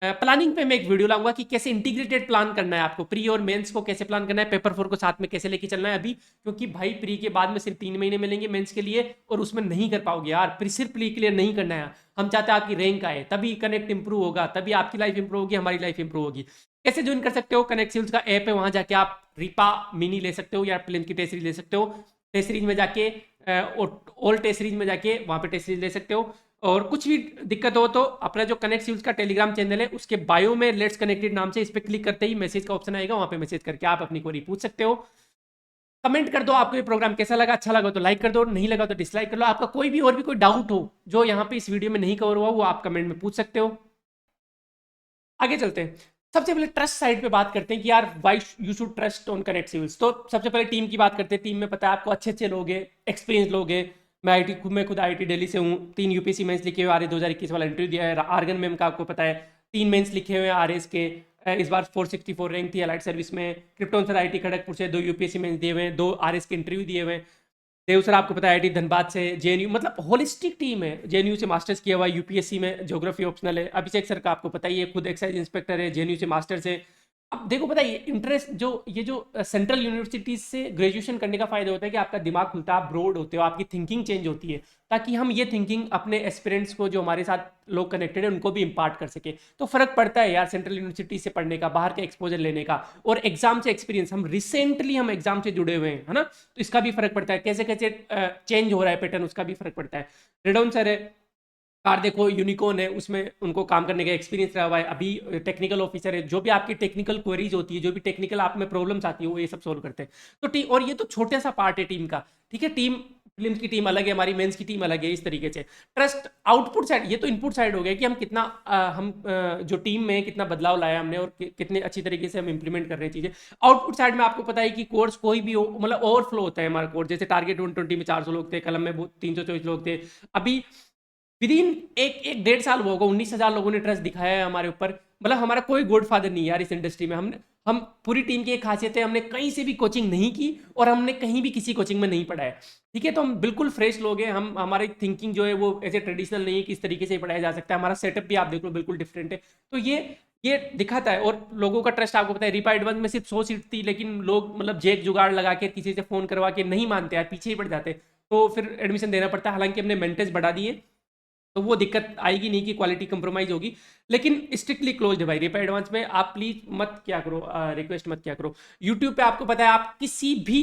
प्लानिंग पे मैं एक वीडियो लाऊंगा कि कैसे इंटीग्रेटेड प्लान करना है आपको, प्री और मेंस को कैसे प्लान करना है, पेपर 4 को साथ में कैसे लेके चलना है अभी, क्योंकि भाई प्री के बाद में सिर्फ 3 महीने मिलेंगे मेंस के लिए, और उसमें नहीं कर पाओगे यार, सिर्फ प्री क्लियर नहीं करना है। हम चाहते हैं आपकी रैंक आए, तभी कनेक्ट इंप्रूव होगा, तभी आपकी लाइफ इंप्रूव होगी, हमारी लाइफ इंप्रूव होगी। कैसे ज्वाइन कर सकते हो? कनेक्ट सिविल्स का ऐप है, वहां जाके आप रीपा मिनी ले सकते हो या प्रीलिम्स की टेस्ट सीरीज ले सकते हो। टेस्ट सीरीज में जाके ऑल टेस्ट सीरीज में जाके वहां पे टेस्ट सीरीज ले सकते हो। और कुछ भी दिक्कत हो तो अपना जो कनेक्ट सिविल्स का टेलीग्राम चैनल है उसके बायो में लेट्स कनेक्टेड नाम से, इस पर क्लिक करते ही मैसेज का ऑप्शन आएगा, वहां पे मैसेज करके आप अपनी क्वेरी पूछ सकते हो। कमेंट कर दो आपको ये प्रोग्राम कैसा लगा, अच्छा लगा तो लाइक कर दो, नहीं लगा तो डिसलाइक कर लो। आपका कोई भी और भी कोई डाउट हो जो यहाँ पे इस वीडियो में नहीं कवर हुआ, वो आप कमेंट में पूछ सकते हो। आगे चलते हैं, सबसे पहले ट्रस्ट साइड पे बात करते हैं कि यार why you should trust on connect civils. तो सबसे पहले टीम की बात करते हैं। टीम में पता है आपको अच्छे अच्छे लोग हैं, एक्सपीरियंस लोग हैं। मैं खुद आईआईटी दिल्ली से हूँ, 3 यूपीएससी मेंस लिखे हुए आ रहे, 2021 वाला इंटरव्यू दिया है। आर्गन मैम का आपको पता है 3 मेंस लिखे हुए हैं आरएस के, इस बार 464 रैंक थी अलाइड सर्विस में। क्रिप्टोन सर आईआईटी खड़गपुर से 2 यूपीएससी मेंस दिए हुए हैं, 2 आरएस के इंटरव्यू दिए हुए हैं। देव सर आपको पता है आईआईटी धनबाद से, जेएनयू, मतलब होलिस्टिक टीम है। जेएनयू से मास्टर्स किया हुआ है, यूपीएससी में ज्योग्राफी ऑप्शनल है। अभिषेक सर का आपको पता ही है, खुद एक्साइज इंस्पेक्टर है, जेएनयू से मास्टर्स है। अब देखो पता है इंटरेस्ट जो ये जो सेंट्रल यूनिवर्सिटीज से ग्रेजुएशन करने का फायदा होता है कि आपका दिमाग खुलता है, आप ब्रॉड होते हो, आपकी थिंकिंग चेंज होती है, ताकि हम ये थिंकिंग अपने एस्पिरेंट्स को जो हमारे साथ लोग कनेक्टेड है उनको भी इम्पार्ट कर सके। तो फर्क पड़ता है यार सेंट्रल यूनिवर्सिटी से पढ़ने का, बाहर का एक्सपोजर लेने का, और एग्जाम से एक्सपीरियंस, हम रिसेंटली हम एग्जाम से जुड़े हुए हैं, है ना, तो इसका भी फर्क पड़ता है, कैसे कैसे चेंज हो रहा है पैटर्न, उसका भी फर्क पड़ता है। रेडॉन सर है, कार देखो यूनिकॉर्न है, उसमें उनको काम करने का एक्सपीरियंस रहा हुआ है, अभी टेक्निकल ऑफिसर है, जो भी आपकी टेक्निकल क्वेरीज होती है, जो भी टेक्निकल आप में प्रॉब्लम्स आती है वो ये सब सोल्व करते हैं। तो टीम, और ये तो छोटा सा पार्ट है टीम का, ठीक है, टीम फिल्म की टीम अलग है, हमारी मेंस की टीम अलग है, इस तरीके से। ट्रस्ट आउटपुट साइड, ये तो इनपुट साइड हो गया कि हम कितना जो टीम में कितना बदलाव लाया हमने, और कितने अच्छी तरीके से हम इंप्लीमेंट कर रहे हैं चीजें। आउटपुट साइड में आपको पता है कि कोर्स कोई भी हो, मतलब ओवरफ्लो होता है हमारा कोर्स, जैसे टारगेट 120 में 400 लोग थे, कलम में 324 लोग थे, अभी विद इन एक 1.5 साल वो होगा 19,000 लोगों ने ट्रस्ट दिखाया है हमारे ऊपर। मतलब हमारा कोई गॉड फादर नहीं है यार इस इंडस्ट्री में। हम पूरी टीम की एक खासियत है, हमने कहीं से भी कोचिंग नहीं की, और हमने कहीं भी किसी कोचिंग में नहीं पढ़ा है, ठीक है, तो हम बिल्कुल फ्रेश लोग हैं। हम, हमारी थिंकिंग जो है वो ऐसे ट्रेडिशनल नहीं है कि इस तरीके से ही पढ़ाया जा सकता है, हमारा सेटअप भी आप देख लो बिल्कुल डिफरेंट है। तो ये दिखाता है, और लोगों का ट्रस्ट आपको पता है, रीपा एडवांस में सिर्फ 100 सीट थी, लेकिन लोग मतलब जेक जुगाड़ लगा के किसी से फोन करवा के नहीं मानते यार, पीछे ही पड़ जाते, तो फिर एडमिशन देना पड़ता है। हालांकि हमने मेंटेज बढ़ा दिए, तो वो दिक्कत आएगी नहीं कि क्वालिटी कंप्रोमाइज होगी, लेकिन स्ट्रिक्टली क्लोज्ड है भाई। रेपा एडवांस में आप प्लीज मत क्या करो, रिक्वेस्ट मत क्या करो। यूट्यूब पे आपको पता है, आप किसी भी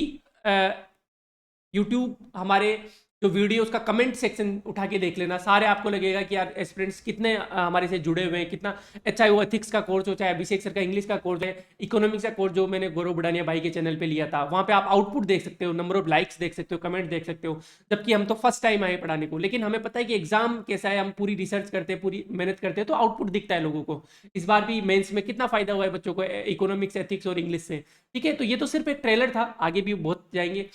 यूट्यूब हमारे जो वीडियो उसका कमेंट सेक्शन उठा के देख लेना, सारे आपको लगेगा कि यार एस्पिरेंट्स कितने हमारे से जुड़े हुए हैं, कितना अच्छा, वो एथिक्स का कोर्स हो, चाहे अभिषेक सर का इंग्लिश का कोर्स है, इकोनॉमिक्स का कोर्स जो मैंने गौरव बुढ़ानिया भाई के चैनल पे लिया था, वहाँ पे आप आउटपुट देख सकते हो, नंबर ऑफ लाइक्स देख सकते हो, कमेंट देख सकते हो। जबकि हम तो फर्स्ट टाइम आए पढ़ाने को, लेकिन हमें पता है कि एग्जाम कैसा है, हम पूरी रिसर्च करते हैं, पूरी मेहनत करते हैं, तो आउटपुट दिखता है लोगों को। इस बार भी मेंस में कितना फायदा हुआ है बच्चों को इकोनॉमिक्स, एथिक्स और इंग्लिश से, ठीक है। तो ये तो सिर्फ एक ट्रेलर था, आगे भी बहुत जाएंगे।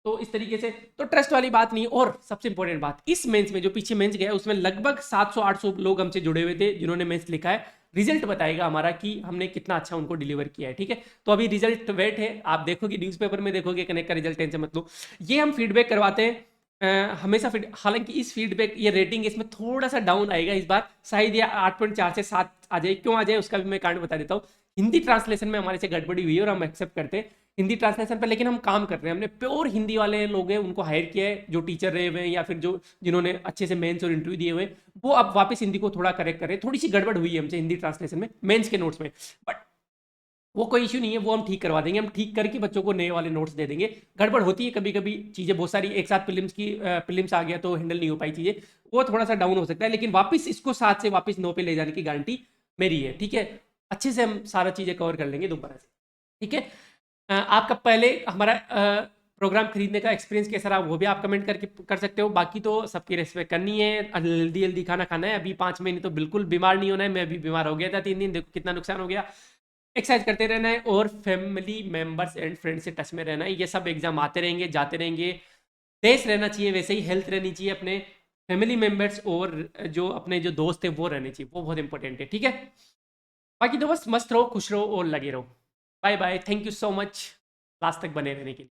तो इस तरीके से तो ट्रस्ट वाली बात नहीं। और सबसे इंपॉर्टेंट बात, इस मेंस में जो पीछे मेंस गया उसमें लगभग 700-800 लोग हमसे जुड़े हुए थे जिन्होंने मेंस लिखा है। रिजल्ट बताएगा हमारा कि हमने कितना अच्छा उनको डिलीवर किया है, ठीक है। तो अभी रिजल्ट वेट है, आप देखोगे न्यूज़पेपर में देखोगे कनेक्ट का रिजल्ट, टेंशन मत लो। ये हम फीडबैक करवाते हैं हमेशा हालांकि इस फीडबैक ये रेटिंग इसमें थोड़ा सा डाउन आएगा इस बार, शायद ये 8.4 से 7 आ जाए। क्यों आ जाए उसका भी मैं कारण बता देता हूँ। हिंदी ट्रांसलेशन में हमारे से गड़बड़ी हुई है और हम एक्सेप्ट करते हैं हिंदी ट्रांसलेशन पर, लेकिन हम काम कर रहे हैं। हमने प्योर हिंदी वाले लोग हैं उनको हायर किया है, जो टीचर रहे हुए हैं या फिर जो जिन्होंने अच्छे से मेंस और इंटरव्यू दिए हुए हैं, वो अब वापस हिंदी को थोड़ा करेक्ट कर रहे हैं। थोड़ी सी गड़बड़ हुई है हमसे हिंदी ट्रांसलेशन में, मेंस के नोट्स में, बट वो कोई इश्यू नहीं है, वो हम ठीक करवा देंगे। हम ठीक करके बच्चों को नए वाले नोट्स दे देंगे। गड़बड़ होती है कभी कभी, चीज़ें बहुत सारी एक साथ फिल्म्स आ गया तो हैंडल नहीं हो पाई चीज़ें, वो थोड़ा सा डाउन हो सकता है, लेकिन वापस इसको 7 से वापस 9 पे ले जाने की गारंटी मेरी है, ठीक है। अच्छे से हम सारा चीज़ें कवर कर लेंगे दोबारा से, ठीक है। आपका पहले हमारा प्रोग्राम खरीदने का एक्सपीरियंस कैसा रहा वो भी आप कमेंट करके कर सकते हो। बाकी तो सबकी रेस्पेक्ट करनी है, हेल्दी हेल्दी खाना खाना है। अभी 5 महीने तो बिल्कुल बीमार नहीं होना है। मैं अभी बीमार हो गया था 3 दिन, देखो कितना नुकसान हो गया। एक्सरसाइज करते रहना है और फैमिली मेंबर्स एंड फ्रेंड्स से टच में रहना है। ये सब एग्जाम आते रहेंगे जाते रहेंगे, तेज रहना चाहिए, वैसे ही हेल्थ रहनी चाहिए, अपने फैमिली मेंबर्स और जो अपने जो दोस्त है वो रहने चाहिए, वो बहुत इंपॉर्टेंट है, ठीक है। बाकी तो बस मस्त रहो, खुश रहो और लगे रहो। Bye bye, thank you so much last तक बने रहने के लिए।